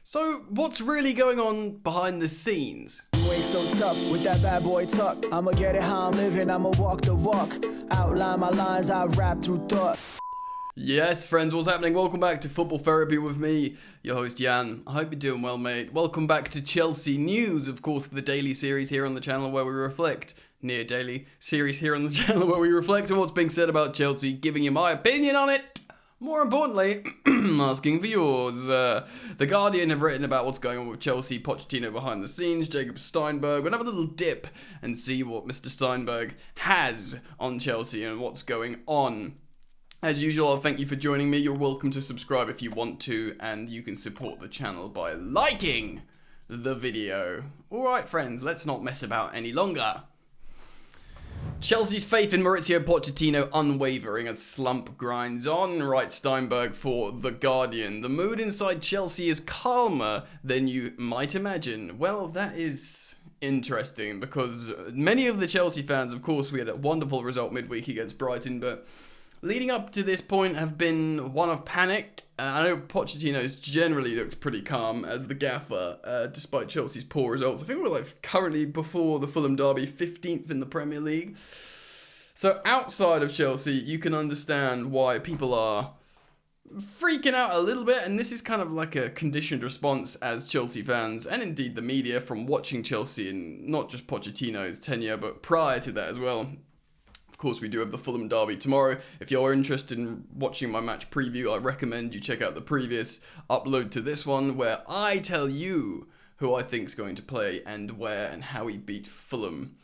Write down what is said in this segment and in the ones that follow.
So, what's really going on behind the scenes? You ain't so tough with that bad boy talk. I'ma get it how I'm living, I'ma walk the walk. Outline my lines, I rap through thought. Yes, friends, what's happening? Welcome back to Football Therapy with me, your host Jan. I hope you're doing well, mate. Welcome back to Chelsea News, of course, the daily series here on the channel where we reflect, near daily series here on the channel where we reflect on what's being said about Chelsea, giving you my opinion on it. More importantly, asking for yours. The Guardian have written about what's going on with Chelsea, Pochettino behind the scenes, Jacob Steinberg. We'll have a little dip and see what Mr. Steinberg has on Chelsea and what's going on. As usual, I'll thank you for joining me. You're welcome to subscribe if you want to, and you can support the channel by liking the video. Alright friends, let's not mess about any longer. Chelsea's faith in Mauricio Pochettino unwavering as slump grinds on, writes Steinberg for The Guardian. The mood inside Chelsea is calmer than you might imagine. Well, that is interesting because many of the Chelsea fans, of course, we had a wonderful result midweek against Brighton, but leading up to this point have been one of panic. I know Pochettino's generally looks pretty calm as the gaffer, despite Chelsea's poor results. I think we're currently before the Fulham derby, 15th in the Premier League. So outside of Chelsea, you can understand why people are freaking out a little bit, and this is kind of like a conditioned response as Chelsea fans, and indeed the media, from watching Chelsea in not just Pochettino's tenure, but prior to that as well. Of course, we do have the Fulham derby tomorrow. If you're interested in watching my match preview, I recommend you check out the previous upload to this one, where I tell you who I think is going to play and where and how he beat Fulham.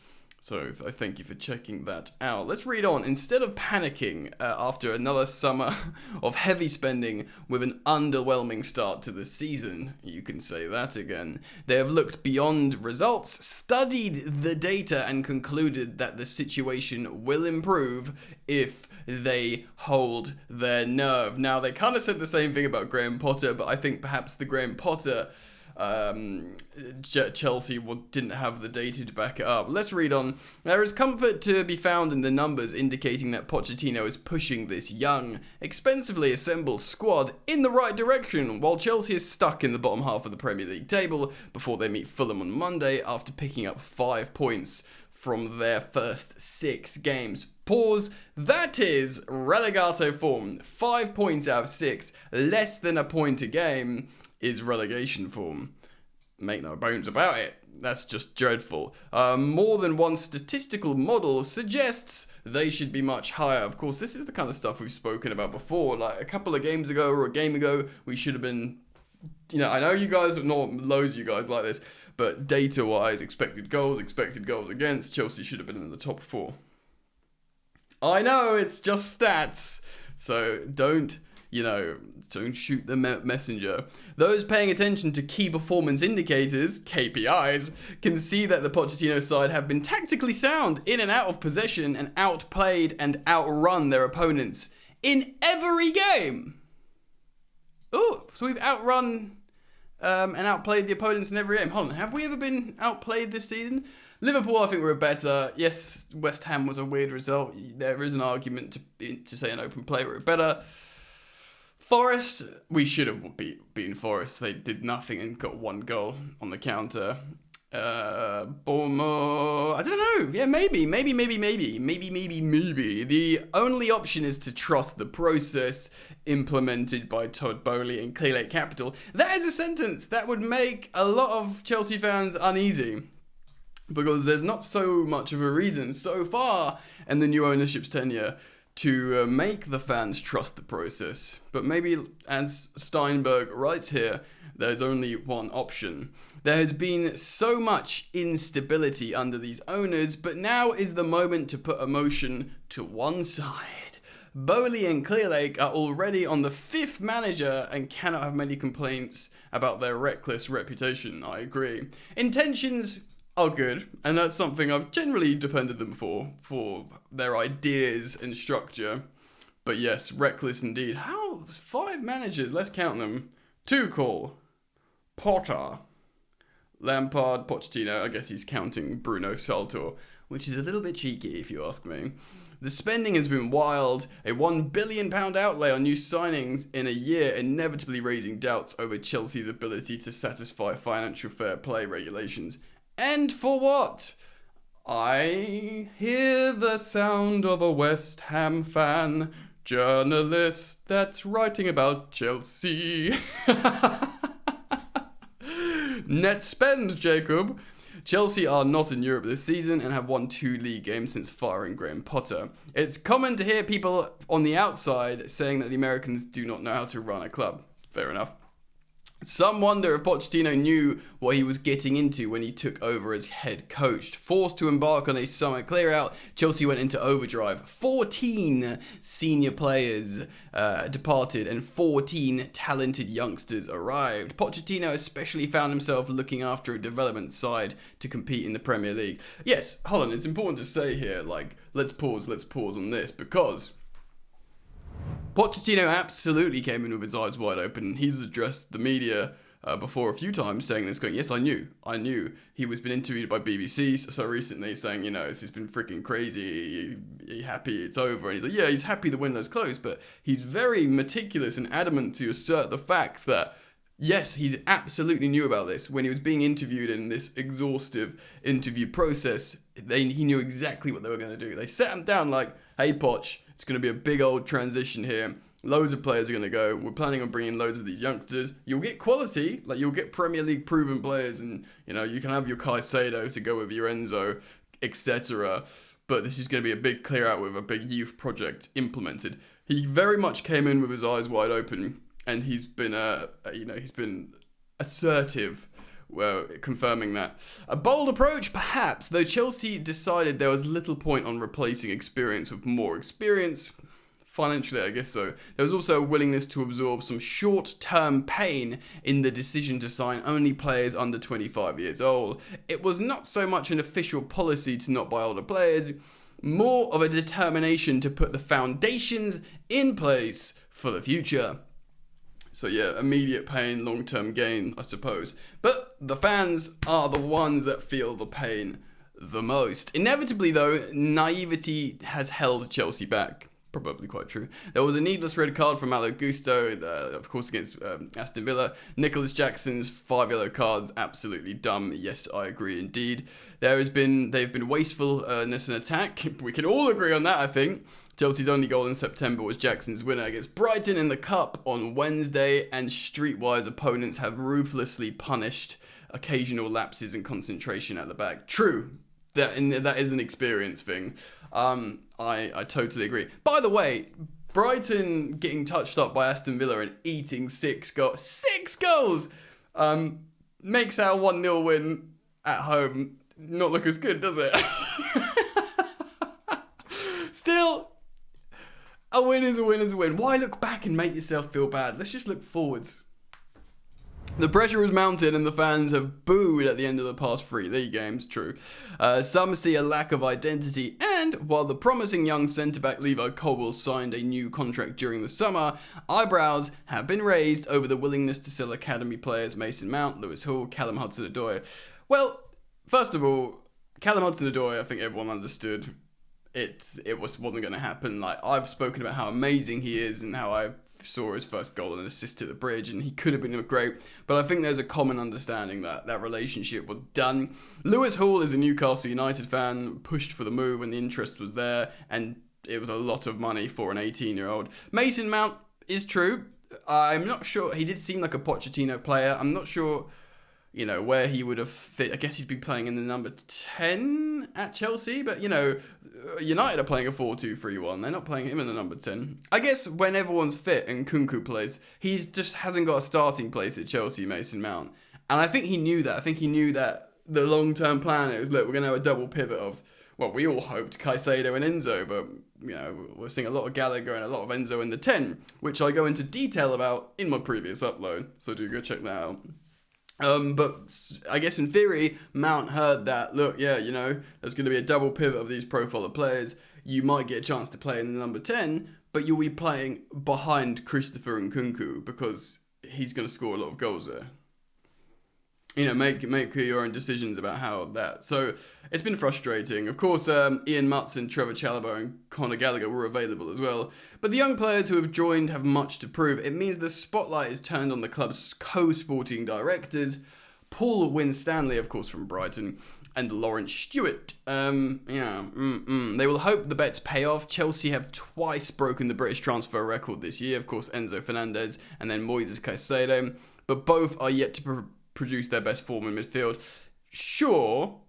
So I thank you for checking that out. Let's read on. Instead of panicking after another summer of heavy spending with an underwhelming start to the season, you can say that again, they have looked beyond results, studied the data, and concluded that the situation will improve if they hold their nerve. Now, they kind of said the same thing about Graham Potter, but I think perhaps the Graham Potter Chelsea didn't have the data to back it up. Let's read on. There is comfort to be found in the numbers indicating that Pochettino is pushing this young, expensively assembled squad in the right direction, while Chelsea is stuck in the bottom half of the Premier League table before they meet Fulham on Monday after picking up 5 points from their first 6 games. Pause. That is relegato form. 5 points out of 6, less than a point a game, is relegation form. Make no bones about it. That's just dreadful. More than one statistical model suggests they should be much higher. Of course, this is the kind of stuff we've spoken about before. Like a couple of games ago or a game ago, we should have been, I know you guys, not loads of you guys like this, but data-wise, expected goals against, Chelsea should have been in the top 4. I know, it's just stats. So don't shoot the messenger. Those paying attention to key performance indicators, KPIs, can see that the Pochettino side have been tactically sound in and out of possession and outplayed and outrun their opponents in every game. Oh, so we've outrun and outplayed the opponents in every game. Hold on, have we ever been outplayed this season? Liverpool, I think, were better. Yes, West Ham was a weird result. There is an argument to say an open play were better. Forest, we should have beaten Forest. They did nothing and got 1 goal on the counter. Bournemouth, I don't know. Yeah, maybe. The only option is to trust the process implemented by Todd Boehly and Clearlake Capital. That is a sentence that would make a lot of Chelsea fans uneasy, because there's not so much of a reason so far in the new ownership's tenure to make the fans trust the process. But maybe, as Steinberg writes here, there's only one option. There has been so much instability under these owners, but now is the moment to put emotion to one side. Boehly and Clearlake are already on the 5th manager and cannot have many complaints about their reckless reputation. I agree. Intentions are good, and that's something I've generally defended them for their ideas and structure. But yes, reckless indeed. How? There's 5 managers, let's count them. Tuchel, Potter, Lampard, Pochettino, I guess he's counting Bruno Saltor which is a little bit cheeky if you ask me. The spending has been wild, a £1 billion outlay on new signings in a year, inevitably raising doubts over Chelsea's ability to satisfy financial fair play regulations. And for what? I hear the sound of a West Ham fan, journalist that's writing about Chelsea. Net spend, Jacob. Chelsea are not in Europe this season and have won 2 league games since firing Graham Potter. It's common to hear people on the outside saying that the Americans do not know how to run a club. Fair enough. Some wonder if Pochettino knew what he was getting into when he took over as head coach. Forced to embark on a summer clear-out, Chelsea went into overdrive. 14 senior players departed and 14 talented youngsters arrived. Pochettino especially found himself looking after a development side to compete in the Premier League. Yes, hold on, it's important to say here, let's pause on this, because Pochettino absolutely came in with his eyes wide open. He's addressed the media before a few times saying this, going, yes, I knew. He was been interviewed by BBC so recently saying, this has been freaking crazy. Are you happy it's over? And he's like, yeah, he's happy the window's closed, but he's very meticulous and adamant to assert the fact that, yes, he's absolutely knew about this. When he was being interviewed in this exhaustive interview process, he knew exactly what they were going to do. They sat him down like, hey, Poch, it's going to be a big old transition here. Loads of players are going to go. We're planning on bringing loads of these youngsters. You'll get quality, you'll get Premier League proven players, and you can have your Caicedo to go with your Enzo, etc. But this is going to be a big clear out with a big youth project implemented. He very much came in with his eyes wide open, and he's been assertive. Well, confirming that. A bold approach, perhaps, though Chelsea decided there was little point on replacing experience with more experience. Financially, I guess so. There was also a willingness to absorb some short-term pain in the decision to sign only players under 25 years old. It was not so much an official policy to not buy older players, more of a determination to put the foundations in place for the future. So yeah, immediate pain, long-term gain, I suppose. But the fans are the ones that feel the pain the most. Inevitably, though, naivety has held Chelsea back. Probably quite true. There was a needless red card from Malo Gusto, of course, against Aston Villa. Nicholas Jackson's 5 yellow cards, absolutely dumb. Yes, I agree indeed. They've been wastefulness in attack. We can all agree on that, I think. Chelsea's only goal in September was Jackson's winner against Brighton in the Cup on Wednesday, and streetwise opponents have ruthlessly punished occasional lapses in concentration at the back. True, that is an experience thing. I totally agree. By the way, Brighton getting touched up by Aston Villa and eating 6 goals makes our 1-0 win at home not look as good, does it? Still, a win is a win is a win. Why look back and make yourself feel bad? Let's just look forwards. The pressure was mounted and the fans have booed at the end of the past 3 league games, true. Some see a lack of identity, and while the promising young centre-back Levi Colwill signed a new contract during the summer, eyebrows have been raised over the willingness to sell academy players Mason Mount, Lewis Hall, Callum Hudson-Odoi. Well, first of all, Callum Hudson-Odoi, I think everyone understood it wasn't going to happen. I've spoken about how amazing he is and how I saw his first goal and assist to the bridge, and he could have been great, but I think there's a common understanding that that relationship was done. Lewis Hall is a Newcastle United fan, pushed for the move when the interest was there, and it was a lot of money for an 18-year-old. Mason Mount is true. I'm not sure. He did seem like a Pochettino player. I'm not sure, where he would have fit. I guess he'd be playing in the number 10 at Chelsea, but, United are playing a 4-2-3-1. They're not playing him in the number 10. I guess when everyone's fit and Kunku plays, he just hasn't got a starting place at Chelsea, Mason Mount. And I think he knew that. I think he knew that the long-term plan is, look, we're going to have a double pivot of, well, we all hoped Caicedo and Enzo, but, we're seeing a lot of Gallagher and a lot of Enzo in the 10, which I go into detail about in my previous upload. So do go check that out. But I guess in theory, Mount heard that, look, there's going to be a double pivot of these profile of players. You might get a chance to play in the number 10, but you'll be playing behind Christopher and Kunku because he's going to score a lot of goals there. make your own decisions about how that. So it's been frustrating. Of course, Ian Mutson, Trevor Chalobah, and Conor Gallagher were available as well. But the young players who have joined have much to prove. It means the spotlight is turned on the club's co-sporting directors, Paul Winstanley, of course, from Brighton, and Lawrence Stewart. They will hope the bets pay off. Chelsea have twice broken the British transfer record this year. Of course, Enzo Fernandez and then Moises Caicedo. But both are yet to produce their best form in midfield. Sure,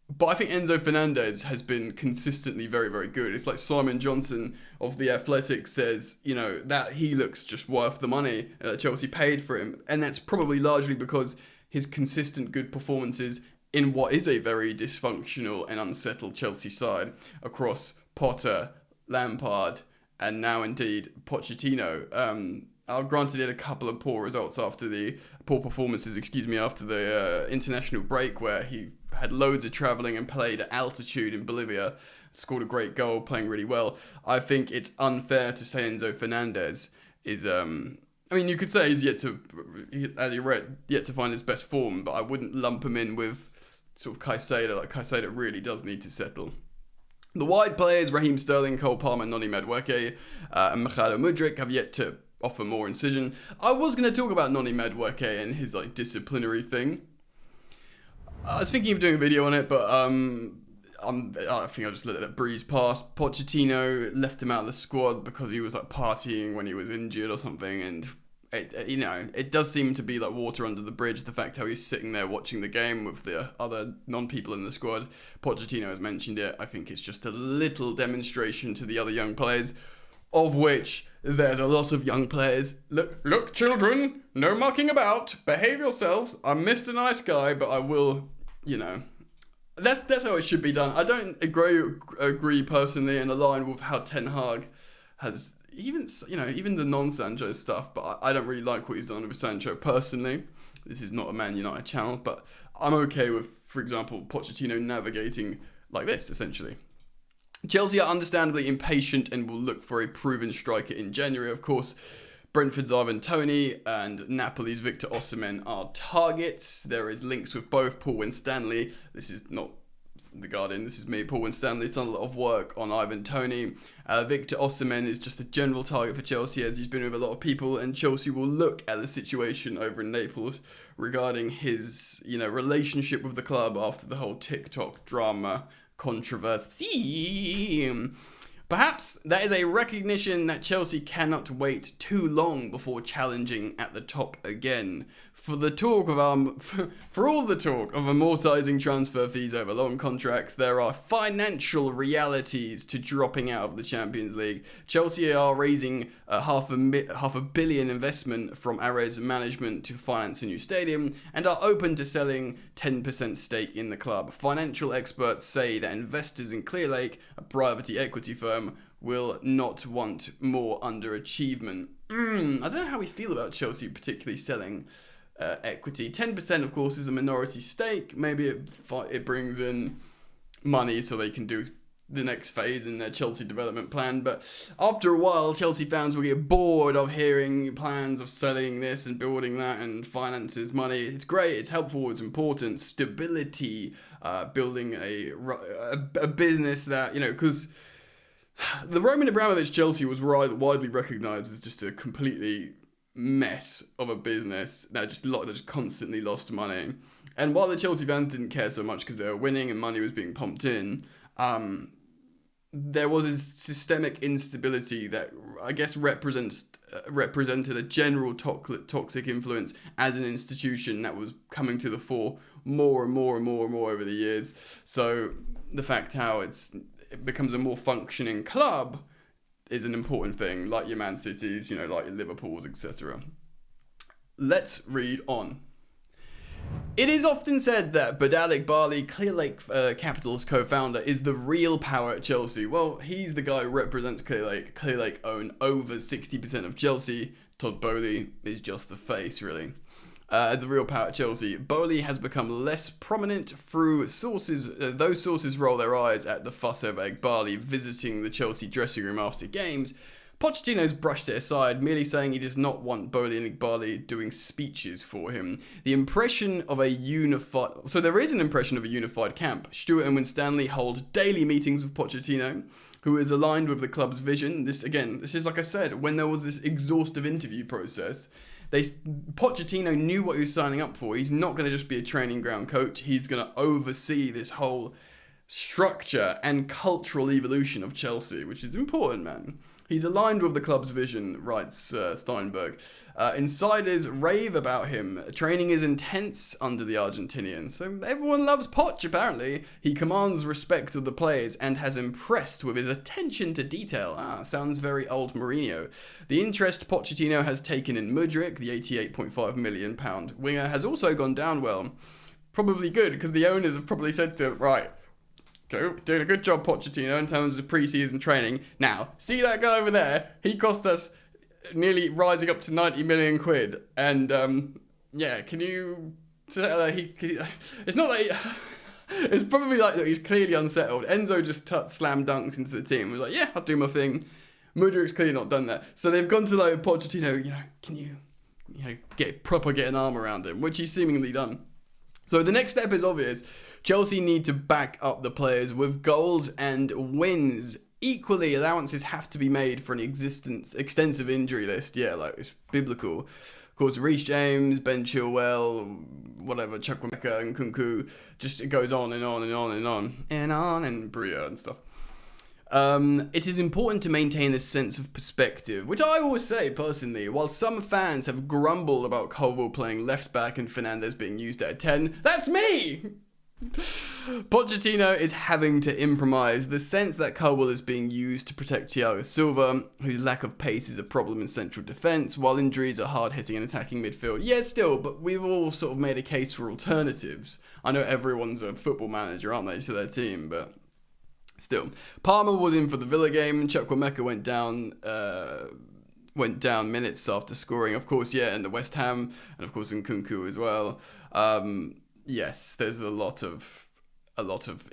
but I think Enzo Fernandez has been consistently very, very good. It's like Simon Johnson of The Athletic says, that he looks just worth the money that Chelsea paid for him. And that's probably largely because his consistent good performances in what is a very dysfunctional and unsettled Chelsea side across Potter, Lampard, and now indeed Pochettino. Granted, he had a couple of poor performances after the international break, where he had loads of travelling and played at altitude in Bolivia, scored a great goal, playing really well. I think it's unfair to say Enzo Fernandez is, you could say he's yet to find his best form, but I wouldn't lump him in with sort of Caicedo. Like, Caicedo really does need to settle. The wide players, Raheem Sterling, Cole Palmer, Noni Madueke, and Mykhailo Mudryk have yet to offer more incision. I was going to talk about Noni Madueke and his disciplinary thing. I was thinking of doing a video on it, but I think I'll just let it breeze past. Pochettino left him out of the squad because he was partying when he was injured or something, and it does seem to be like water under the bridge, the fact how he's sitting there watching the game with the other non-people in the squad. Pochettino has mentioned it. I think it's just a little demonstration to the other young players, of which there's a lot of young players. Look, children, no mucking about. Behave yourselves. I'm Mr. Nice Guy, but I will, That's how it should be done. I don't agree personally and align with how Ten Hag has, even the non-Sancho stuff, but I don't really like what he's done with Sancho personally. This is not a Man United channel, but I'm okay with, for example, Pochettino navigating like this, essentially. Chelsea are understandably impatient and will look for a proven striker in January. Of course, Brentford's Ivan Toney and Napoli's Victor Osimhen are targets. There is links with both. Paul Winstanley, this is not The Guardian, this is me, Paul Winstanley's done a lot of work on Ivan Toney. Victor Osimhen is just a general target for Chelsea, as he's been with a lot of people, and Chelsea will look at the situation over in Naples regarding his relationship with the club after the whole TikTok drama controversy. Perhaps that is a recognition that Chelsea cannot wait too long before challenging at the top again. For all the talk of amortizing transfer fees over long contracts, there are financial realities to dropping out of the Champions League. Chelsea are raising half a billion investment from Ares management to finance a new stadium, and are open to selling 10% stake in the club. Financial experts say that investors in Clearlake, a private equity firm, will not want more underachievement. I don't know how we feel about Chelsea particularly selling equity. 10%, of course, is a minority stake. Maybe it brings in money so they can do the next phase in their Chelsea development plan. But after a while, Chelsea fans will get bored of hearing plans of selling this and building that and finances, money. It's great, it's helpful, it's important. Stability, building a business that, because the Roman Abramovich Chelsea was widely recognised as just a completely mess of a business that just constantly lost money. And while the Chelsea fans didn't care so much because they were winning and money was being pumped in, there was a systemic instability that I guess represented a general toxic influence as an institution that was coming to the fore more and more over the years. So the fact how it becomes a more functioning club is an important thing, like your Man Cities, like your Liverpools, etc. Let's read on. It is often said that Badal Iqbali, Clearlake Capital's co-founder, is the real power at Chelsea. Well, he's the guy who represents Clearlake. Clearlake own over 60% of Chelsea. Todd Boehly is just the face, really. The real power at Chelsea. Boehly has become less prominent through sources. Those sources roll their eyes at the fuss over Iqbali visiting the Chelsea dressing room after games. Pochettino's brushed it aside, merely saying he does not want Boehly and Igbali doing speeches for him. The impression of a unified... So there is an impression of a unified camp. Stewart and Winstanley hold daily meetings with Pochettino, who is aligned with the club's vision. This is like I said, when there was this exhaustive interview process, Pochettino knew what he was signing up for. He's not going to just be a training ground coach. He's going to oversee this whole structure and cultural evolution of Chelsea, which is important, man. He's aligned with the club's vision, writes Steinberg. Insiders rave about him. Training is intense under the Argentinian, so everyone loves Poch, apparently. He commands respect of the players and has impressed with his attention to detail. Sounds very old Mourinho. The interest Pochettino has taken in Mudryk, the £88.5 million winger, has also gone down well. Probably good, because the owners have probably said to him, right, doing a good job, Pochettino, in terms of pre-season training. Now, see that guy over there? He cost us nearly rising up to 90 million quid. And, can you... it's not like... It's probably like, look, he's clearly unsettled. Enzo just slam dunks into the team. He was like, yeah, I'll do my thing. Mudryk's clearly not done that. So they've gone to, like, Pochettino, can you get an arm around him, which he's seemingly done. So the next step is obvious. Chelsea need to back up the players with goals and wins. Equally, allowances have to be made for an extensive injury list. Yeah, like, it's biblical. Of course, Reece James, Ben Chilwell, whatever, Chukwuemeka and Kunku, just it goes on and on and on and on. And Bria and stuff. It is important to maintain this sense of perspective, which I always say personally. While some fans have grumbled about Colwill playing left back and Fernandes being used at a 10, that's me! Pochettino is having to improvise. The sense that Colwill is being used to protect Thiago Silva, whose lack of pace is a problem in central defence, while injuries are hard-hitting and attacking midfield. Yeah, still, but we've all sort of made a case for alternatives. I know everyone's a football manager, aren't they, to their team, but... Still, Palmer was in for the Villa game. Chukwuemeka went down minutes after scoring. Of course, yeah, and the West Ham, and of course in Kunku as well. Yes, there's a lot of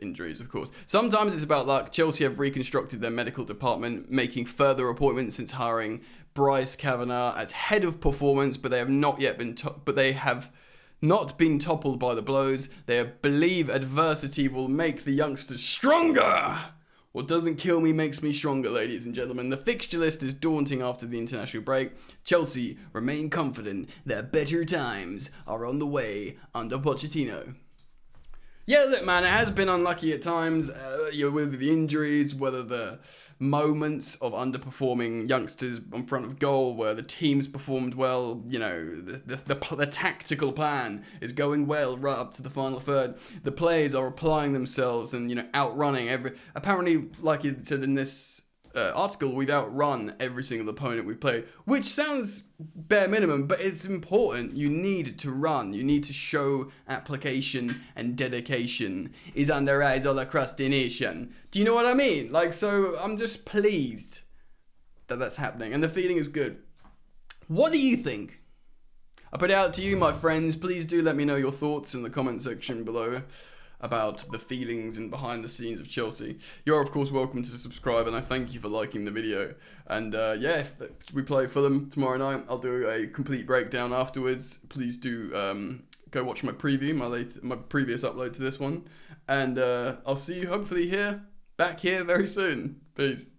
injuries, of course. Sometimes it's about luck. Chelsea have reconstructed their medical department, making further appointments since hiring Bryce Kavanagh as head of performance, but they have not yet been. They have not been toppled by the blows. They believe adversity will make the youngsters stronger. What doesn't kill me makes me stronger, ladies and gentlemen. The fixture list is daunting after the international break. Chelsea remain confident that better times are on the way under Pochettino. Yeah, look, man, it has been unlucky at times, with the injuries, whether the moments of underperforming youngsters in front of goal, where the team's performed well, the tactical plan is going well right up to the final third. The players are applying themselves and, outrunning apparently, like it said in this article, we've outrun every single opponent we've played, which sounds bare minimum, but it's important. You need to run. You need to show application and dedication is underwrites all across the nation. Do you know what I mean? So I'm just pleased that that's happening, and the feeling is good. What do you think? I put it out to you, my friends. Please do let me know your thoughts in the comment section below about the feelings and behind the scenes of Chelsea. You're of course welcome to subscribe, and I thank you for liking the video. And if we play Fulham tomorrow night, I'll do a complete breakdown afterwards. Please do go watch my preview, my previous upload to this one, and I'll see you hopefully back here very soon. Peace.